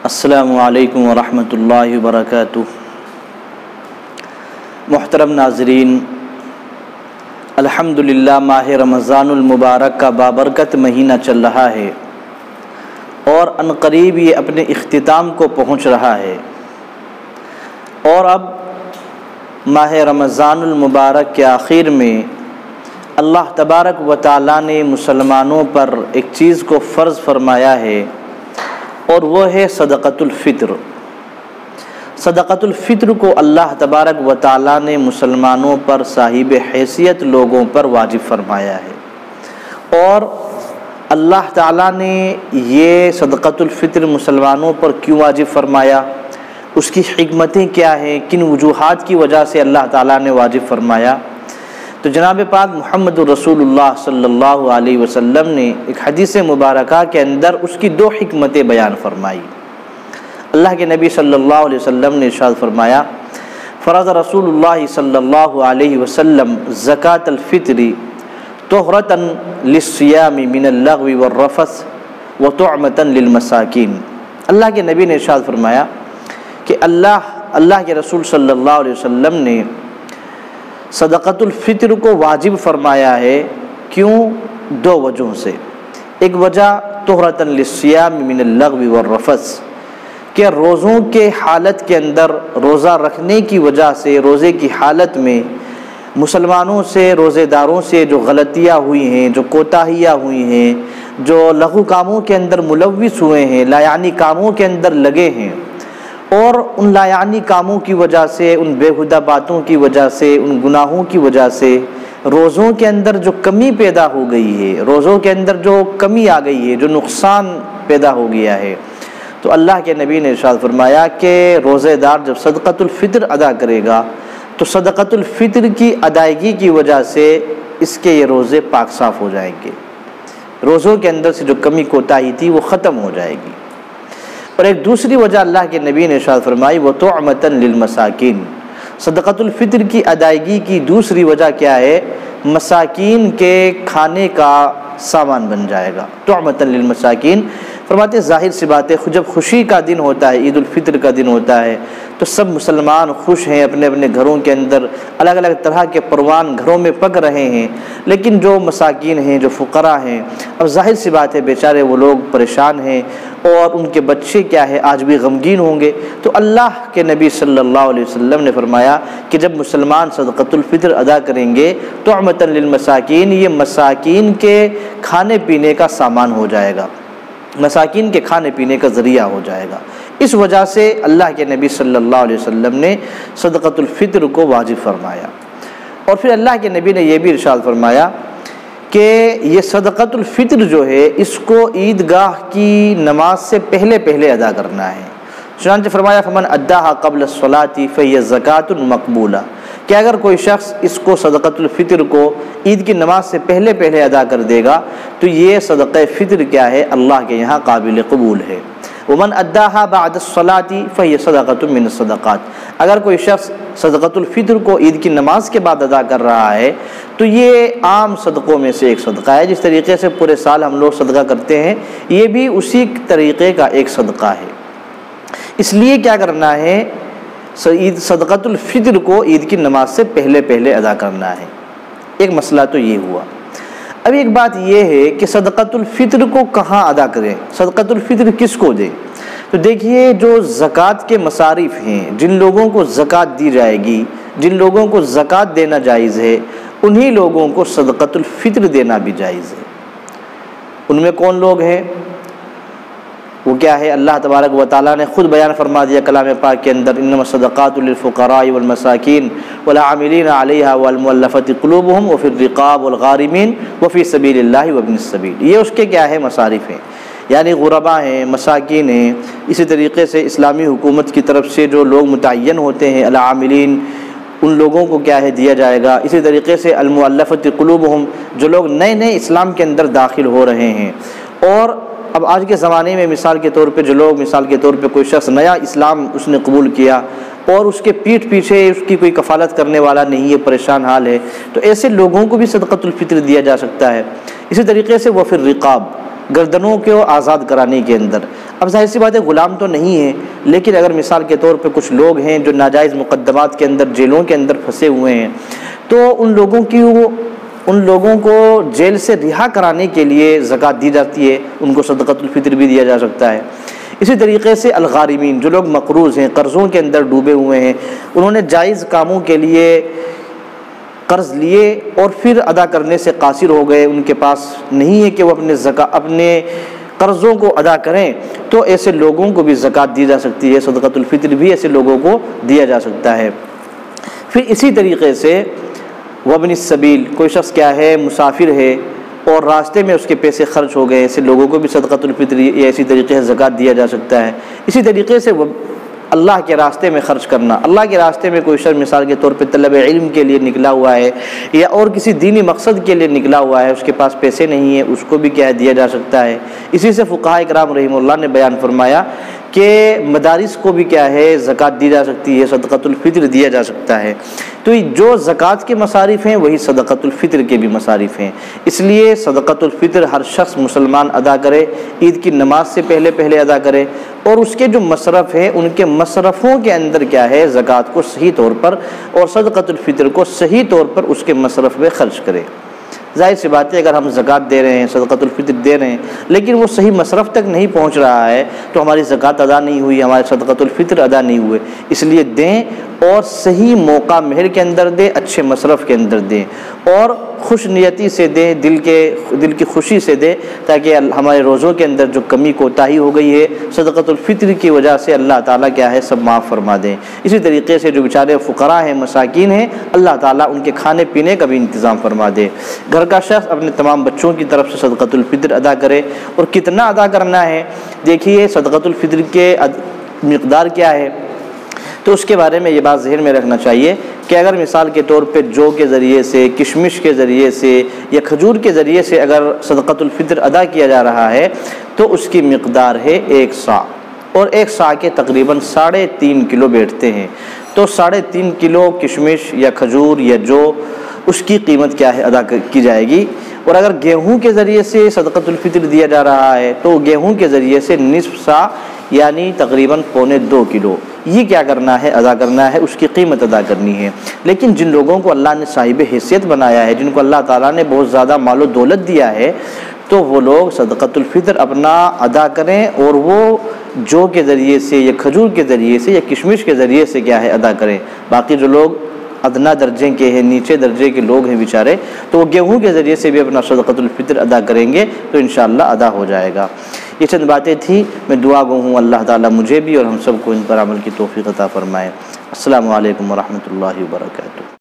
السلام علیکم ورحمۃ اللہ وبرکاتہ۔ محترم ناظرین، الحمدللہ ماہ رمضان المبارک کا بابرکت مہینہ چل رہا ہے اور عنقریب یہ اپنے اختتام کو پہنچ رہا ہے، اور اب ماہ رمضان المبارک کے آخر میں اللہ تبارک و تعالیٰ نے مسلمانوں پر ایک چیز کو فرض فرمایا ہے، اور وہ ہے صدقۃ الفطر۔ صدقۃ الفطر کو اللہ تبارک و تعالیٰ نے مسلمانوں پر، صاحب حیثیت لوگوں پر واجب فرمایا ہے۔ اور اللہ تعالیٰ نے یہ صدقۃ الفطر مسلمانوں پر کیوں واجب فرمایا، اس کی حکمتیں کیا ہیں، کن وجوہات کی وجہ سے اللہ تعالیٰ نے واجب فرمایا، تو جناب پاک محمد رسول اللہ صلی اللہ علیہ وسلم نے ایک حدیث مبارکہ کے اندر اس کی دو حکمتیں بیان فرمائی۔ اللہ کے نبی صلی اللہ علیہ وسلم نے ارشاد فرمایا، فرض رسول اللہ صلی اللہ علیہ وسلم زکاۃ الفطر طہرۃ للصیام من اللغو والرفث وطعمۃ للمساکین۔ اللہ کے نبی نے ارشاد فرمایا کہ اللہ کے رسول صلی اللہ علیہ وسلم نے صدقۃ الفطر کو واجب فرمایا ہے۔ کیوں؟ دو وجہوں سے۔ ایک وجہ طہرۃ للصیام من اللغو والرفث، کہ روزوں کے حالت کے اندر روزہ رکھنے کی وجہ سے، روزے کی حالت میں مسلمانوں سے، روزے داروں سے جو غلطیاں ہوئی ہیں، جو کوتاہیاں ہوئی ہیں، جو لغو کاموں کے اندر ملوث ہوئے ہیں، لا یعنی کاموں کے اندر لگے ہیں، اور ان لا یعنی کاموں کی وجہ سے، ان بےہودہ باتوں کی وجہ سے، ان گناہوں کی وجہ سے روزوں کے اندر جو کمی پیدا ہو گئی ہے، روزوں کے اندر جو کمی آ گئی ہے، جو نقصان پیدا ہو گیا ہے، تو اللہ کے نبی نے ارشاد فرمایا کہ روزے دار جب صدقۃ الفطر ادا کرے گا تو صدقۃ الفطر کی ادائیگی کی وجہ سے اس کے یہ روزے پاک صاف ہو جائیں گے، روزوں کے اندر سے جو کمی کوتاہی تھی وہ ختم ہو جائے گی۔ اور ایک دوسری وجہ اللہ کے نبی نے ارشاد فرمائی، وطعمۃ للمساکین۔ صدقۃ الفطر کی ادائیگی کی دوسری وجہ کیا ہے؟ مساکین کے کھانے کا سامان بن جائے گا۔ طعمۃ للمساکین فرماتے ظاہر سی بات ہے، جب خوشی کا دن ہوتا ہے، عید الفطر کا دن ہوتا ہے، تو سب مسلمان خوش ہیں، اپنے اپنے گھروں کے اندر الگ الگ طرح کے پروان گھروں میں پک رہے ہیں، لیکن جو مساکین ہیں، جو فقراء ہیں، اب ظاہر سی بات ہے بیچارے وہ لوگ پریشان ہیں، اور ان کے بچے کیا ہے آج بھی غمگین ہوں گے۔ تو اللہ کے نبی صلی اللہ علیہ وسلم نے فرمایا کہ جب مسلمان صدقۃ الفطر ادا کریں گے طعمۃ للمساکین، یہ مساکین کے کھانے پینے کا سامان ہو جائے گا، مساکین کے کھانے پینے کا ذریعہ ہو جائے گا۔ اس وجہ سے اللہ کے نبی صلی اللہ علیہ وسلم نے صدقۃ الفطر کو واجب فرمایا۔ اور پھر اللہ کے نبی نے یہ بھی ارشاد فرمایا کہ یہ صدقۃ الفطر جو ہے اس کو عیدگاہ کی نماز سے پہلے ادا کرنا ہے۔ چنانچہ فرمایا، فمن اداها قبل الصلاة فهي زکاۃ مقبولہ، کہ اگر کوئی شخص اس کو صدقۃ الفطر کو عید کی نماز سے پہلے ادا کر دے گا تو یہ صدقہ فطر کیا ہے؟ اللہ کے یہاں قابل قبول ہے۔ ومن اداها بعد الصلاة فهي صدقۃ من الصدقات، اگر کوئی شخص صدقۃ الفطر کو عید کی نماز کے بعد ادا کر رہا ہے تو یہ عام صدقوں میں سے ایک صدقہ ہے۔ جس طریقے سے پورے سال ہم لوگ صدقہ کرتے ہیں، یہ بھی اسی طریقے کا ایک صدقہ ہے۔ اس لیے کیا کرنا ہے؟ صدقۃ الفطر کو عید کی نماز سے پہلے ادا کرنا ہے۔ ایک مسئلہ تو یہ ہوا۔ اب ایک بات یہ ہے کہ صدقۃ الفطر کو کہاں ادا کریں، صدقۃ الفطر کس کو دیں؟ تو دیکھیے، جو زکوٰۃ کے مصارف ہیں، جن لوگوں کو زکوٰۃ دی جائے گی، جن لوگوں کو زکوٰۃ دینا جائز ہے، انہی لوگوں کو صدقۃ الفطر دینا بھی جائز ہے۔ ان میں کون لوگ ہیں؟ وہ کیا ہے؟ اللہ تبارک و تعالیٰ نے خود بیان فرما دیا کلام پاک کے اندر، انما الصدقات للفقراء والمساکین والعاملین علیہا والمؤلفۃ قلوبہم وفی الرقاب والغارمین وفی سبیل اللہ وابن السبیل۔ یہ اس کے کیا ہے؟ مصارف ہیں، یعنی غرباء ہیں، مساکین ہیں۔ اسی طریقے سے اسلامی حکومت کی طرف سے جو لوگ متعین ہوتے ہیں العاملین، ان لوگوں کو کیا ہے دیا جائے گا۔ اسی طریقے سے المؤلفۃ قلوبہم، جو لوگ نئے اسلام کے اندر داخل ہو رہے ہیں، اور اب آج کے زمانے میں مثال کے طور پہ جو لوگ، مثال کے طور پہ کوئی شخص نیا اسلام اس نے قبول کیا اور اس کے پیٹھ پیچھے اس کی کوئی کفالت کرنے والا نہیں ہے، پریشان حال ہے، تو ایسے لوگوں کو بھی صدقۃ الفطر دیا جا سکتا ہے۔ اسی طریقے سے وفی الرقاب، گردنوں کو آزاد کرانے کے اندر۔ اب ظاہر سی بات ہے غلام تو نہیں ہیں، لیکن اگر مثال کے طور پہ کچھ لوگ ہیں جو ناجائز مقدمات کے اندر جیلوں کے اندر پھنسے ہوئے ہیں، تو ان لوگوں کو جیل سے رہا کرانے کے لیے زکوٰۃ دی جاتی ہے، ان کو صدقۃ الفطر بھی دیا جا سکتا ہے۔ اسی طریقے سے الغارمین، جو لوگ مقروض ہیں، قرضوں کے اندر ڈوبے ہوئے ہیں، انہوں نے جائز کاموں کے لیے قرض لیے اور پھر ادا کرنے سے قاصر ہو گئے، ان کے پاس نہیں ہے کہ وہ اپنے قرضوں کو ادا کریں، تو ایسے لوگوں کو بھی زکوٰۃ دی جا سکتی ہے، صدقۃ الفطر بھی ایسے لوگوں کو دیا جا سکتا ہے۔ پھر اسی طریقے سے وابن السبیل، کوئی شخص کیا ہے مسافر ہے اور راستے میں اس کے پیسے خرچ ہو گئے، ایسے لوگوں کو بھی صدقۃ الفطر یا اسی طریقے سے زکوٰۃ دیا جا سکتا ہے۔ اسی طریقے سے اللہ کے راستے میں خرچ کرنا، اللہ کے راستے میں کوئی شخص مثال کے طور پہ طلب علم کے لیے نکلا ہوا ہے یا اور کسی دینی مقصد کے لیے نکلا ہوا ہے، اس کے پاس پیسے نہیں ہیں، اس کو بھی کیا ہے دیا جا سکتا ہے۔ اسی سے فقہاء کرام رحمہ اللہ نے بیان فرمایا کہ مدارس کو بھی کیا ہے زکوٰۃ دی جا سکتی ہے، صدقۃ الفطر دیا جا سکتا ہے۔ تو جو زکوٰۃ کے مصارف ہیں وہی صدقۃ الفطر کے بھی مصارف ہیں، اس لیے صدقۃ الفطر ہر شخص مسلمان ادا کرے، عید کی نماز سے پہلے ادا کرے، اور اس کے جو مصرف ہیں ان کے مصرفوں کے اندر کیا ہے زکوٰۃ کو صحیح طور پر اور صدقۃ الفطر کو صحیح طور پر اس کے مصرف میں خرچ کرے۔ ظاہر سی بات ہے اگر ہم زکوٰۃ دے رہے ہیں، صدقۃ الفطر دے رہے ہیں، لیکن وہ صحیح مصرف تک نہیں پہنچ رہا ہے تو ہماری زکوٰۃ ادا نہیں ہوئی، ہمارے صدقۃ الفطر ادا نہیں ہوئے۔ اس لیے دیں اور صحیح موقع مہر کے اندر دیں، اچھے مصرف کے اندر دیں اور خوش نیتی سے دیں، دل کی خوشی سے دیں، تاکہ ہمارے روزوں کے اندر جو کمی کوتاہی ہو گئی ہے صدقۃ الفطر کی وجہ سے اللہ تعالیٰ کیا ہے سب معاف فرما دیں۔ اسی طریقے سے جو بیچارے فقراء ہیں، مساکین ہیں، اللہ تعالیٰ ان کے کھانے پینے کا بھی انتظام فرما دے۔ گھر کا شخص اپنے تمام بچوں کی طرف سے صدقۃ الفطر ادا کرے، اور کتنا ادا کرنا ہے دیکھیے، صدقۃ الفطر کے مقدار کیا ہے، تو اس کے بارے میں یہ بات ذہن میں رکھنا چاہیے کہ اگر مثال کے طور پہ جو کے ذریعے سے، کشمش کے ذریعے سے یا کھجور کے ذریعے سے اگر صدقۃ الفطر ادا کیا جا رہا ہے تو اس کی مقدار ہے 1 صاع، اور 1 صاع کے تقریباً 3.5 کلو بیٹھتے ہیں، تو 3.5 کلو کشمش یا کھجور یا جو اس کی قیمت کیا ہے ادا کی جائے گی۔ اور اگر گیہوں کے ذریعے سے صدقۃ الفطر دیا جا رہا ہے تو گیہوں کے ذریعے سے نصف صاع یعنی تقریباً 1.25 کلو یہ کیا کرنا ہے ادا کرنا ہے، اس کی قیمت ادا کرنی ہے۔ لیکن جن لوگوں کو اللہ نے صاحب حیثیت بنایا ہے، جن کو اللہ تعالیٰ نے بہت زیادہ مال و دولت دیا ہے، تو وہ لوگ صدقۃ الفطر اپنا ادا کریں اور وہ جو کے ذریعے سے یا کھجور کے ذریعے سے یا کشمش کے ذریعے سے کیا ہے ادا کریں۔ باقی جو لوگ ادنا درجے کے ہیں، نیچے درجے کے لوگ ہیں بیچارے، تو وہ گیہوں کے ذریعے سے بھی اپنا صدقۃ الفطر ادا کریں گے تو انشاءاللہ ادا ہو جائے گا۔ یہ چند باتیں تھیں، میں دعا گو ہوں اللہ تعالیٰ مجھے بھی اور ہم سب کو ان پر عمل کی توفیق عطا فرمائے۔ السلام علیکم ورحمۃ اللہ وبرکاتہ۔